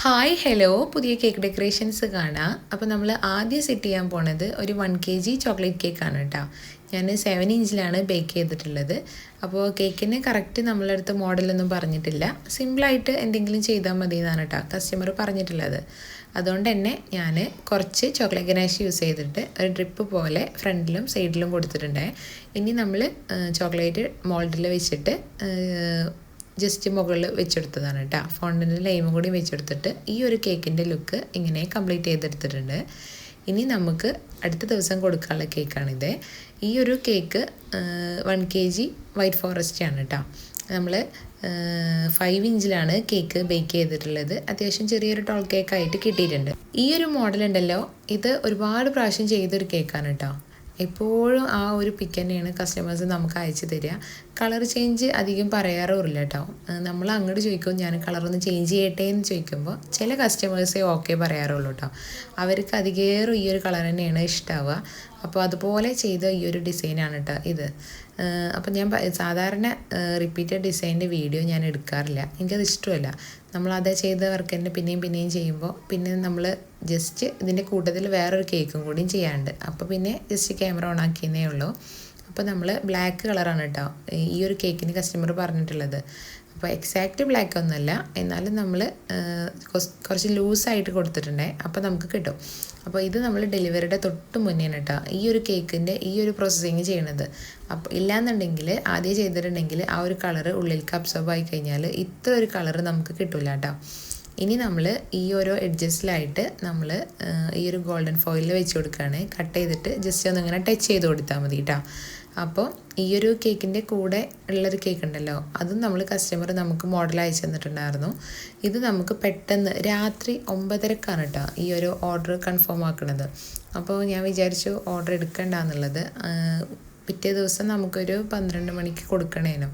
Hi hello പുതിയ cake decorations കാണാം. അപ്പോൾ നമ്മൾ ആദ്യം സെറ്റ് ചെയ്യാൻ പോണത് ഒരു 1 kg ചോക്ലേറ്റ് കേക്കാണ് കേട്ടോ. ഞാൻ 7 ഇഞ്ചിലാണ് ബേക്ക് ചെയ്തിട്ടുള്ളത്. അപ്പോൾ കേക്കിന് കറക്റ്റ് നമ്മളടുത്ത് മോഡലൊന്നും പറഞ്ഞിട്ടില്ല, സിമ്പിളായിട്ട് എന്തെങ്കിലും ചെയ്താൽ മതി എന്നാണ് കേട്ടോ കസ്റ്റമർ പറഞ്ഞിട്ടുള്ളത്. അതുകൊണ്ട് തന്നെ ഞാൻ കുറച്ച് ചോക്ലേറ്റ് ഗനാഷ് യൂസ് ചെയ്തിട്ട് ഒരു ഡ്രിപ്പ് പോലെ ഫ്രണ്ടിലും സൈഡിലും കൊടുത്തിട്ടുണ്ട്. ഇനി നമ്മൾ ചോക്ലേറ്റ് മോൾഡിൽ വെച്ചിട്ട് ജസ്റ്റ് മുകളിൽ വെച്ചെടുത്തതാണ് കേട്ടോ. ഫോണ്ടൻറ്റിൽ ലൈമും കൂടി വെച്ചെടുത്തിട്ട് ഈ ഒരു കേക്കിൻ്റെ ലുക്ക് ഇങ്ങനെ കംപ്ലീറ്റ് ചെയ്തെടുത്തിട്ടുണ്ട്. ഇനി നമുക്ക് അടുത്ത ദിവസം കൊടുക്കാനുള്ള കേക്കാണിത്. ഈ ഒരു കേക്ക് 1 kg വൈറ്റ് ഫോറസ്റ്റ് ആണ് കേട്ടോ. നമ്മൾ 5 ഇഞ്ചിലാണ് കേക്ക് ബേക്ക് ചെയ്തിട്ടുള്ളത്. അത്യാവശ്യം ചെറിയൊരു ടോൾ കേക്കായിട്ട് കിട്ടിയിട്ടുണ്ട്. ഈ ഒരു മോഡൽ ഉണ്ടല്ലോ, ഇത് ഒരുപാട് പ്രാവശ്യം ചെയ്തൊരു കേക്കാണ് കേട്ടോ. എപ്പോഴും ആ ഒരു പിക്ക് തന്നെയാണ് കസ്റ്റമേഴ്സ് നമുക്ക് അയച്ചു തരിക. കളർ ചേഞ്ച് അധികം പറയാറുമില്ല കേട്ടോ. നമ്മൾ അങ്ങോട്ട് ചോദിക്കും, ഞാൻ കളറൊന്ന് ചേഞ്ച് ചെയ്യട്ടെ എന്ന് ചോദിക്കുമ്പോൾ ചില കസ്റ്റമേഴ്സേ ഓക്കെ പറയാറുള്ളൂ കേട്ടോ. അവർക്ക് അധികേറും ഈ ഒരു കളർ തന്നെയാണ് ഇഷ്ടമാവുക. അപ്പോൾ അതുപോലെ ചെയ്ത ഈ ഒരു ഡിസൈനാണ് കേട്ടോ ഇത്. അപ്പോൾ ഞാൻ സാധാരണ റിപ്പീറ്റഡ് ഡിസൈനിൻ്റെ വീഡിയോ ഞാൻ എടുക്കാറില്ല, എനിക്കത് ഇഷ്ടമല്ല. നമ്മളത് ചെയ്ത വർക്ക് തന്നെ പിന്നെയും ചെയ്യുമ്പോൾ പിന്നെ നമ്മൾ ജസ്റ്റ് ഇതിൻ്റെ കൂട്ടത്തിൽ വേറൊരു കേക്കും കൂടിയും ചെയ്യാണ്ട്, അപ്പോൾ പിന്നെ ജസ്റ്റ് ക്യാമറ ഓൺ ആക്കിയെന്നേ ഉള്ളൂ. അപ്പോൾ നമ്മൾ ബ്ലാക്ക് കളറാണ് കേട്ടോ ഈ ഒരു കേക്കിന് കസ്റ്റമർ പറഞ്ഞിട്ടുള്ളത്. അപ്പോൾ എക്സാക്റ്റ് ബ്ലാക്ക് ഒന്നുമല്ല, എന്നാലും നമ്മൾ കുറച്ച് ലൂസായിട്ട് കൊടുത്തിട്ടുണ്ടേ, അപ്പോൾ നമുക്ക് കിട്ടും. അപ്പോൾ ഇത് നമ്മൾ ഡെലിവറിയുടെ തൊട്ട് മുന്നേയാണ് കേട്ടോ ഈ ഒരു കേക്കിൻ്റെ ഈ ഒരു പ്രോസസ്സിങ് ചെയ്യണത്. അപ്പോൾ ഇല്ലയെന്നുണ്ടെങ്കിൽ ആദ്യം ചെയ്തിട്ടുണ്ടെങ്കിൽ ആ ഒരു കളറ് ഉള്ളിലേക്ക് അബ്സോർബ് ആയി കഴിഞ്ഞാൽ ഇത്ര ഒരു കളറ് നമുക്ക് കിട്ടില്ല കേട്ടോ. ഇനി നമ്മൾ ഈ ഓരോ എഡ്ജസ്റ്റിലായിട്ട് നമ്മൾ ഈ ഒരു ഗോൾഡൻ ഫോയിലിൽ വെച്ച് കൊടുക്കുകയാണ്. കട്ട് ചെയ്തിട്ട് ജസ്റ്റ് ഒന്നിങ്ങനെ ടച്ച് ചെയ്ത് കൊടുത്താൽ മതി കേട്ടോ. അപ്പോൾ ഈ ഒരു കേക്കിൻ്റെ കൂടെ ഉള്ളൊരു കേക്ക് ഉണ്ടല്ലോ, അതും നമ്മൾ കസ്റ്റമർ നമുക്ക് മോഡൽ അയച്ചു തന്നിട്ടുണ്ടായിരുന്നു. ഇത് നമുക്ക് പെട്ടെന്ന് രാത്രി 9:30ക്കാണ് കേട്ടോ ഈ ഒരു ഓർഡർ കൺഫേം ആക്കുന്നത്. അപ്പോൾ ഞാൻ വിചാരിച്ചു ഓർഡർ എടുക്കണ്ടെന്നുള്ളത്. പിറ്റേ ദിവസം നമുക്കൊരു 12 മണിക്ക് കൊടുക്കണേനോ.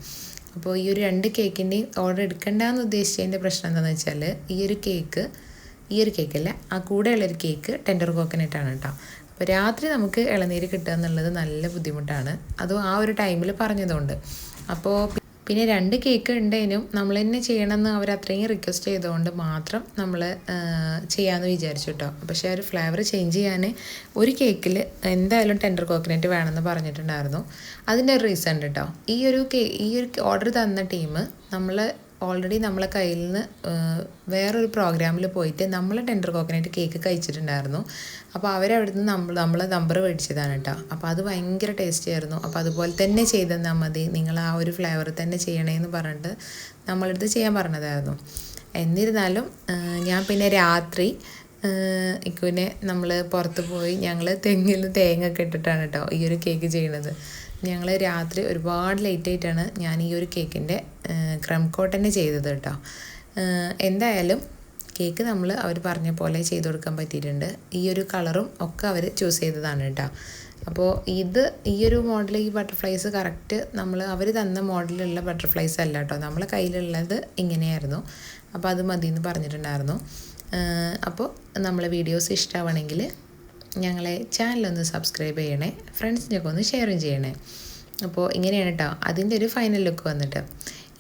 അപ്പോൾ ഈ ഒരു 2 കേക്കിൻ്റെയും ഓർഡർ എടുക്കണ്ടെന്ന് ഉദ്ദേശിച്ചതിൻ്റെ പ്രശ്നം എന്താണെന്ന് വെച്ചാൽ ഈ ഒരു കേക്കല്ല, ആ കൂടെയുള്ളൊരു കേക്ക് ടെൻഡർ കോക്കനട്ടാണ് കേട്ടോ. അപ്പോൾ രാത്രി നമുക്ക് ഇളനീര് കിട്ടുക എന്നുള്ളത് നല്ല ബുദ്ധിമുട്ടാണ്, അതും ആ ഒരു ടൈമിൽ പറഞ്ഞതുകൊണ്ട്. അപ്പോൾ പിന്നെ 2 കേക്ക് ഉണ്ടേനും നമ്മൾ തന്നെ ചെയ്യണമെന്ന് അവർ അത്രയും റിക്വസ്റ്റ് ചെയ്തുകൊണ്ട് മാത്രം നമ്മൾ ചെയ്യാമെന്ന് വിചാരിച്ചു കേട്ടോ. പക്ഷേ ഒരു ഫ്ലേവർ ചേഞ്ച് ചെയ്യാൻ ഒരു കേക്കിൽ എന്തായാലും ടെൻഡർ കോക്കനട്ട് വേണമെന്ന് പറഞ്ഞിട്ടുണ്ടായിരുന്നു. അതിൻ്റെ ഒരു റീസൺ ഉണ്ട് കേട്ടോ. ഈ ഒരു ഓർഡർ തന്ന ടീം നമ്മൾ ഓൾറെഡി നമ്മളെ കയ്യിൽ നിന്ന് വേറൊരു പ്രോഗ്രാമിൽ പോയിട്ട് നമ്മൾ ടെൻഡർ കോക്കനട്ട് കേക്ക് കഴിച്ചിട്ടുണ്ടായിരുന്നു. അപ്പോൾ അവരവിടുന്ന് നമ്മളെ നമ്പർ മേടിച്ചതാണ് കേട്ടോ. അപ്പോൾ അത് ഭയങ്കര ടേസ്റ്റി ആയിരുന്നു. അപ്പോൾ അതുപോലെ തന്നെ ചെയ്ത് തന്നാൽ മതി, നിങ്ങൾ ആ ഒരു ഫ്ലേവർ തന്നെ ചെയ്യണേന്ന് പറഞ്ഞിട്ട് നമ്മളടുത്ത് ചെയ്യാൻ പറഞ്ഞതായിരുന്നു. എന്നിരുന്നാലും ഞാൻ പിന്നെ രാത്രി ഇക്കുവിനെ നമ്മൾ പുറത്ത് പോയി ഞങ്ങൾ തെങ്ങിൽ തേങ്ങ ഒക്കെ ഇട്ടിട്ടാണ് കേട്ടോ ഈ ഒരു കേക്ക് ചെയ്യണത്. ഞങ്ങൾ രാത്രി ഒരുപാട് ലേറ്റായിട്ടാണ് ഞാൻ ഈ ഒരു കേക്കിൻ്റെ ക്രം കോട്ട് തന്നെ ചെയ്തത് കേട്ടോ. എന്തായാലും കേക്ക് നമ്മൾ അവർ പറഞ്ഞ പോലെ ചെയ്ത് കൊടുക്കാൻ പറ്റിയിട്ടുണ്ട്. ഈ ഒരു കളറും ഒക്കെ അവർ ചൂസ് ചെയ്തതാണ് കേട്ടോ. അപ്പോൾ ഈ ഒരു മോഡൽ, ഈ ബട്ടർഫ്ലൈസ് കറക്റ്റ് അവർ തന്ന മോഡലുള്ള ബട്ടർഫ്ലൈസ് അല്ല കേട്ടോ, നമ്മളെ കയ്യിലുള്ളത് ഇങ്ങനെയായിരുന്നു. അപ്പോൾ അത് മതി എന്ന് പറഞ്ഞിട്ടുണ്ടായിരുന്നു. അപ്പോൾ നമ്മളെ വീഡിയോസ് ഇഷ്ടമാവണമെങ്കിൽ ഞങ്ങളെ ചാനലൊന്ന് സബ്സ്ക്രൈബ് ചെയ്യണേ, ഫ്രണ്ട്സിനൊക്കെ ഒന്ന് ഷെയറും ചെയ്യണേ. അപ്പോൾ ഇങ്ങനെയാണ് കേട്ടോ അതിൻ്റെ ഒരു ഫൈനൽ ലുക്ക് വന്നിട്ട്.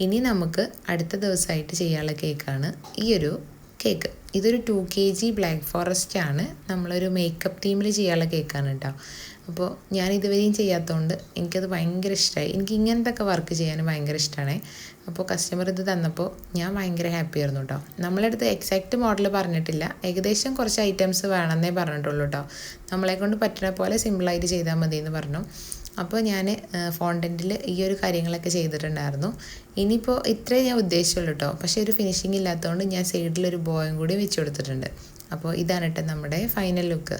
ഇനി നമുക്ക് അടുത്ത ദിവസമായിട്ട് ചെയ്യാനുള്ള കേക്കാണ് ഈ ഒരു കേക്ക്. ഇതൊരു 2 kg ബ്ലാക്ക് ഫോറസ്റ്റ് ആണ്, നമ്മളൊരു മേക്കപ്പ് തീമിൽ ചെയ്യാനുള്ള കേക്കാണ് കേട്ടോ. അപ്പോൾ ഞാൻ ഇതുവരെയും ചെയ്യാത്തതുകൊണ്ട് എനിക്കത് ഭയങ്കര ഇഷ്ടമായി. എനിക്ക് ഇങ്ങനത്തെ ഒക്കെ വർക്ക് ചെയ്യാൻ ഭയങ്കര ഇഷ്ടമാണ്. അപ്പോൾ കസ്റ്റമർ ഇത് തന്നപ്പോൾ ഞാൻ ഭയങ്കര ഹാപ്പി ആയിരുന്നു കേട്ടോ. നമ്മളടുത്ത് എക്സാക്റ്റ് മോഡൽ പറഞ്ഞിട്ടില്ല, ഏകദേശം കുറച്ച് ഐറ്റംസ് വേണമെന്നേ പറഞ്ഞിട്ടുള്ളൂ കേട്ടോ. നമ്മളെക്കൊണ്ട് പറ്റുന്ന പോലെ സിമ്പിളായിട്ട് ചെയ്താൽ മതി എന്ന് പറഞ്ഞു. അപ്പോൾ ഞാൻ ഫോണ്ടൻറ്റിൽ ഈ ഒരു കാര്യങ്ങളൊക്കെ ചെയ്തിട്ടുണ്ടായിരുന്നു. ഇനിയിപ്പോൾ ഇത്രേ ഞാൻ ഉദ്ദേശിച്ചുള്ളൂ കേട്ടോ. പക്ഷേ ഒരു ഫിനിഷിങ് ഇല്ലാത്തതുകൊണ്ട് ഞാൻ സൈഡിലൊരു ബോയും കൂടി വെച്ച് കൊടുത്തിട്ടുണ്ട്. അപ്പോൾ ഇതാണ് കേട്ടോ നമ്മുടെ ഫൈനൽ ലുക്ക്.